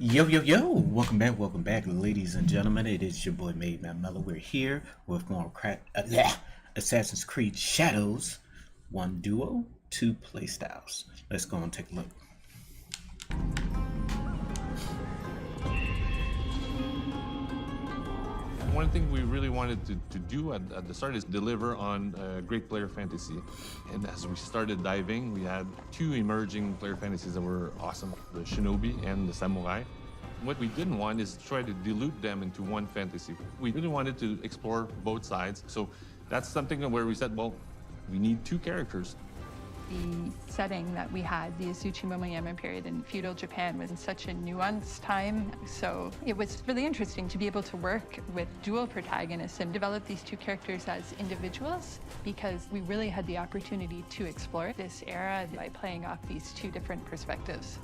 Welcome back, ladies and gentlemen. It is your boy MadeMenMelo. We're here with more Assassin's Creed Shadows, 1 duo, 2 playstyles. Let's go and take a look. One thing we really wanted to do at the start is deliver on great player fantasy. And as we started diving, we had two emerging player fantasies that were awesome, the shinobi and the samurai. What we didn't want is try to dilute them into one fantasy. We really wanted to explore both sides. So that's something where we said, well, we need two characters. The setting that we had, the Azuchi Momoyama period in feudal Japan, was in such a nuanced time. So it was really interesting to be able to work with dual protagonists and develop these two characters as individuals, because we really had the opportunity to explore this era by playing off these two different perspectives.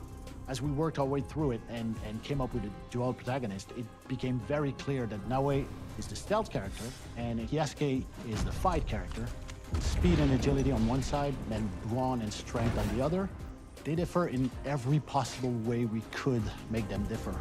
As we worked our way through it and came up with a dual protagonist, it became very clear that Naoe is the stealth character and Yasuke is the fight character. Speed and agility on one side, and brawn and strength on the other. They differ in every possible way we could make them differ.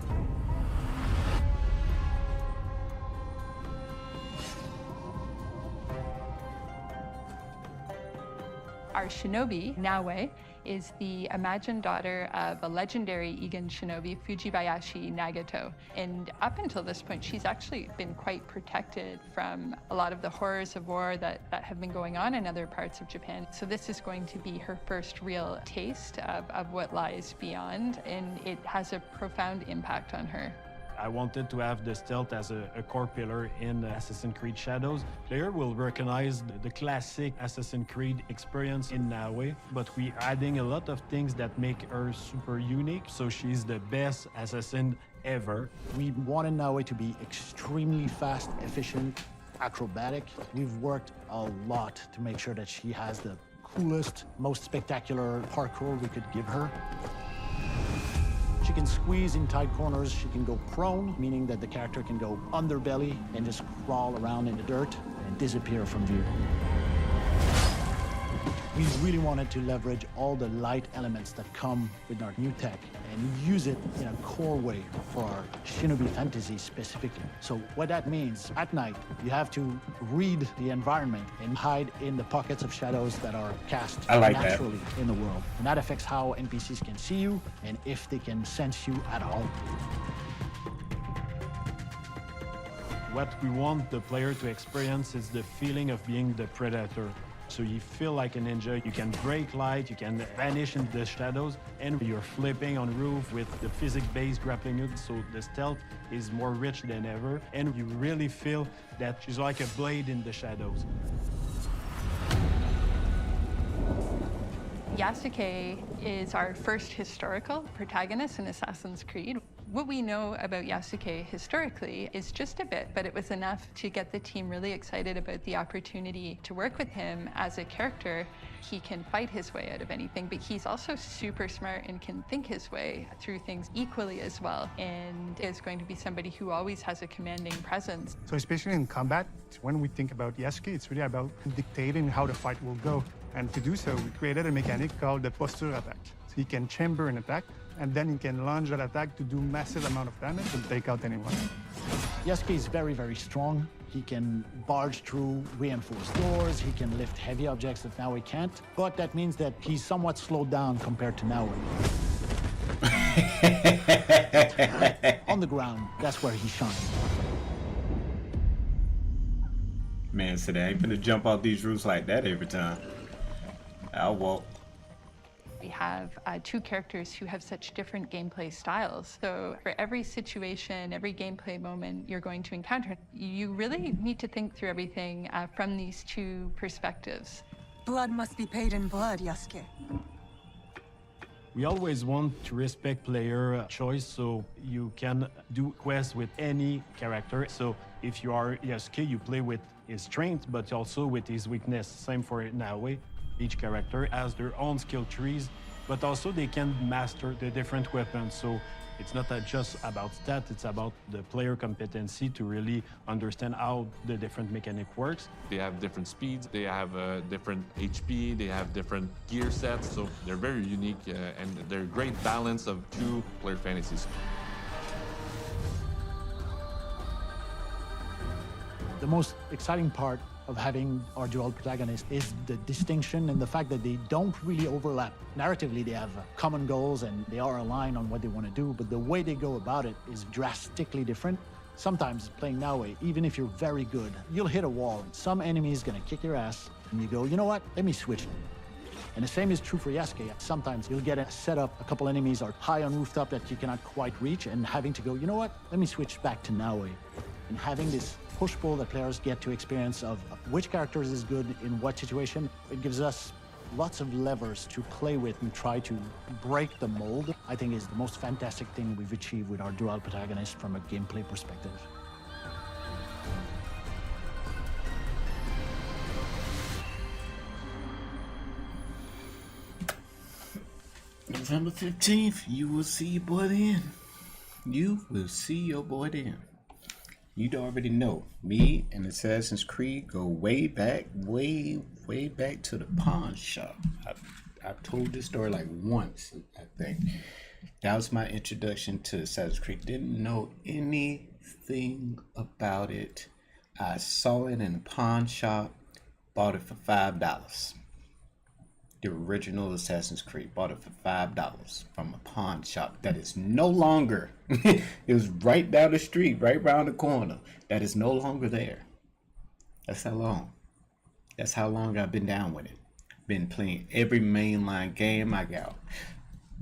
Our shinobi, Naoe, is the imagined daughter of a legendary Egan shinobi, Fujibayashi Nagato. And up until this point, she's actually been quite protected from a lot of the horrors of war that have been going on in other parts of Japan. So this is going to be her first real taste of what lies beyond, and it has a profound impact on her. I wanted to have the stealth as a core pillar in Assassin's Creed Shadows. Player will recognize the classic Assassin's Creed experience in Naoe, but we're adding a lot of things that make her super unique, so she's the best assassin ever. We wanted Naoe to be extremely fast, efficient, acrobatic. We've worked a lot to make sure that she has the coolest, most spectacular parkour we could give her. She can squeeze in tight corners. She can go prone, meaning that the character can go underbelly and just crawl around in the dirt and disappear from view. We really wanted to leverage all the light elements that come with our new tech and use it in a core way for our shinobi fantasy specifically. So what that means, at night, you have to read the environment and hide in the pockets of shadows that are cast naturally in the world. And that affects how NPCs can see you and if they can sense you at all. What we want the player to experience is the feeling of being the predator. So you feel like a ninja, you can break light, you can vanish in the shadows, and you're flipping on roof with the physics-based grappling hook, so the stealth is more rich than ever, and you really feel that she's like a blade in the shadows. Yasuke is our first historical protagonist in Assassin's Creed. What we know about Yasuke historically is just a bit, but it was enough to get the team really excited about the opportunity to work with him as a character. He can fight his way out of anything, but he's also super smart and can think his way through things equally as well, and is going to be somebody who always has a commanding presence. So especially in combat, when we think about Yasuke, it's really about dictating how the fight will go. And to do so, we created a mechanic called the posture attack. So he can chamber an attack, and then he can launch that attack to do massive amount of damage and take out anyone. Yasuke is very, very strong. He can barge through reinforced doors. He can lift heavy objects that Naoe can't. But that means that he's somewhat slowed down compared to Naoe. On the ground, that's where he shines. Man, so I ain't gonna jump off these roofs like that every time. I'll walk. We have two characters who have such different gameplay styles. So for every situation, every gameplay moment you're going to encounter, you really need to think through everything from these two perspectives. Blood must be paid in blood, Yasuke. We always want to respect player choice, so you can do quests with any character. So if you are Yasuke, you play with his strength, but also with his weakness. Same for Naoe. Each character has their own skill trees, but also they can master the different weapons. So it's not just about stats, it's about the player competency to really understand how the different mechanic works. They have different speeds, they have different HP, they have different gear sets, so they're very unique and they're a great balance of two player fantasies. The most exciting part of having our dual protagonists is the distinction and the fact that they don't really overlap. Narratively, they have common goals and they are aligned on what they want to do, but the way they go about it is drastically different. Sometimes playing naoe, even if you're very good, you'll hit a wall. Some enemy is gonna kick your ass, and you go, you know what, let me switch. And the same is true for Yasuke. Sometimes you'll get a setup, a couple enemies are high on rooftop that you cannot quite reach, and having to go, you know what, let me switch back to naoe. And having this push-pull that players get to experience of which characters is good in what situation, it gives us lots of levers to play with and try to break the mold, I think is the most fantastic thing we've achieved with our dual protagonist from a gameplay perspective. November 15th, you will see your boy then. You will see your boy then. You'd already know, me and Assassin's Creed go way back to the pawn shop. I've told this story like once, I think. That was my introduction to Assassin's Creed. Didn't know anything about it. I saw it in the pawn shop, bought it for $5. The original Assassin's Creed, bought it for $5 from a pawn shop that is no longer, it was right down the street, right around the corner, that is no longer there. That's how long I've been down with it. Been playing every mainline game I got.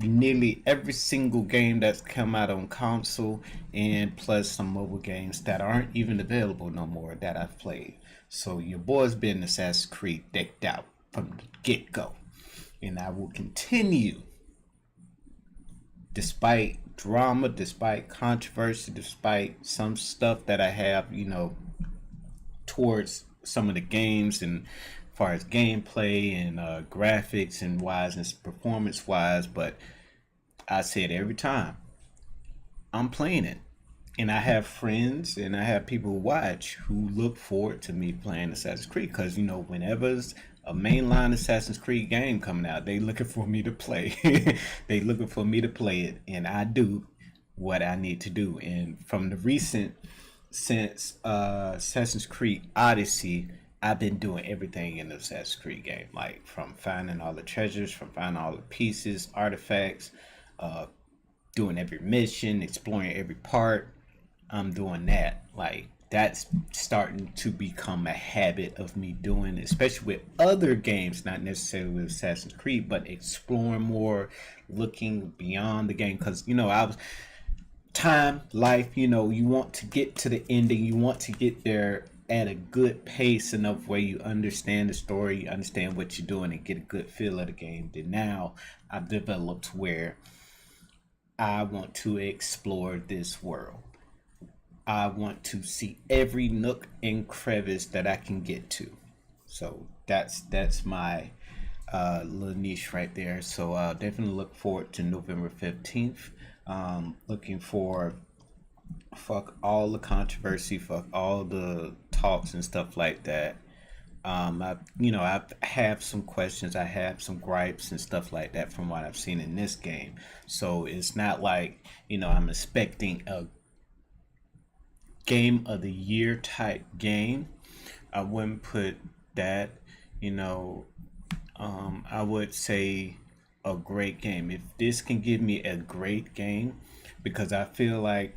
Nearly every single game that's come out on console, and plus some mobile games that aren't even available no more that I've played. So your boy's been Assassin's Creed decked out from the get-go. And I will continue, despite drama, despite controversy, despite some stuff that I have, towards some of the games, and as far as gameplay and graphics and wise and performance wise. But I say it every time, I'm playing it. And I have friends and I have people who watch who look forward to me playing Assassin's Creed, because whenever's a mainline Assassin's Creed game coming out, they looking for me to play. They looking for me to play it, and I do what I need to do. And from the recent, since Assassin's Creed Odyssey, I've been doing everything in the Assassin's Creed game, like from finding all the treasures, from finding all the pieces, artifacts, doing every mission, exploring every part. I'm doing that. Like, that's starting to become a habit of me doing, especially with other games, not necessarily with Assassin's Creed, but exploring more, looking beyond the game. Because life, you want to get to the ending, you want to get there at a good pace enough where you understand the story, you understand what you're doing, and get a good feel of the game. Then now I've developed where I want to explore this world. I want to see every nook and crevice that I can get to. So that's my little niche right there. So definitely look forward to November 15th. Looking for, fuck all the controversy, fuck all the talks and stuff like that. I have some questions, I have some gripes and stuff like that from what I've seen in this game. So it's not like, I'm expecting a game of the year type game. I wouldn't put that, I would say a great game. If this can give me a great game, because I feel like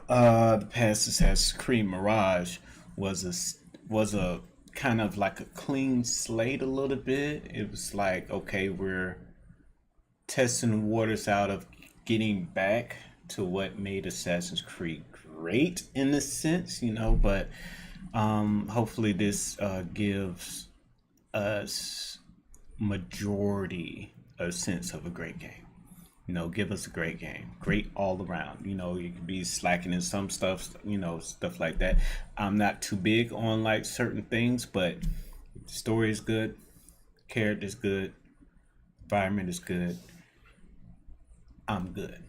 the past Assassin's Creed Mirage was a kind of like a clean slate a little bit. It was like, okay, we're testing the waters out of getting back to what made Assassin's Creed great in a sense, but hopefully this gives us majority a sense of a great game. Give us a great game, great all around. You could be slacking in some stuff, stuff like that. I'm not too big on like certain things, but the story is good, character's good, environment is good, I'm good.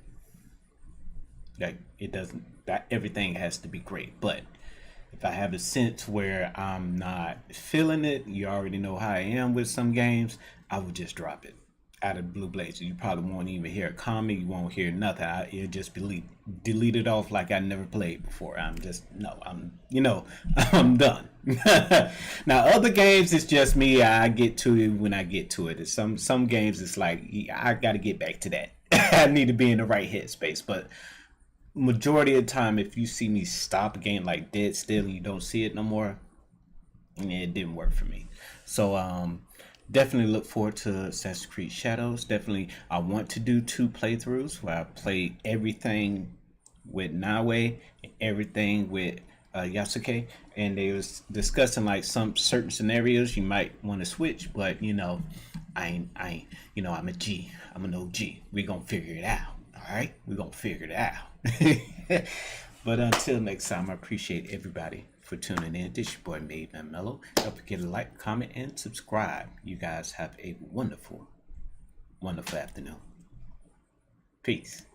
Like, it doesn't, that everything has to be great, but if I have a sense where I'm not feeling it, you already know how I am with some games, I would just drop it. out of Blue Blazer. You probably won't even hear a comment. You won't hear nothing. It'll just delete it off like I never played before. I'm I'm done. Now other games, it's just me. I get to it when I get to it. Some games, it's like I got to get back to that. I need to be in the right headspace. But majority of the time, if you see me stop a game like dead still and you don't see it no more, it didn't work for me. So definitely look forward to Assassin's Creed Shadows. Definitely, I want to do 2 playthroughs where I play everything with Naoe and everything with Yasuke, and they was discussing like some certain scenarios you might want to switch, but I ain't, I'm a G, I'm an OG. We gonna figure it out. All right, we gonna figure it out. But until next time, I appreciate everybody for tuning in. This your boy MadeMenMelo. Don't forget to like, comment, and subscribe. You guys have a wonderful, wonderful afternoon. Peace.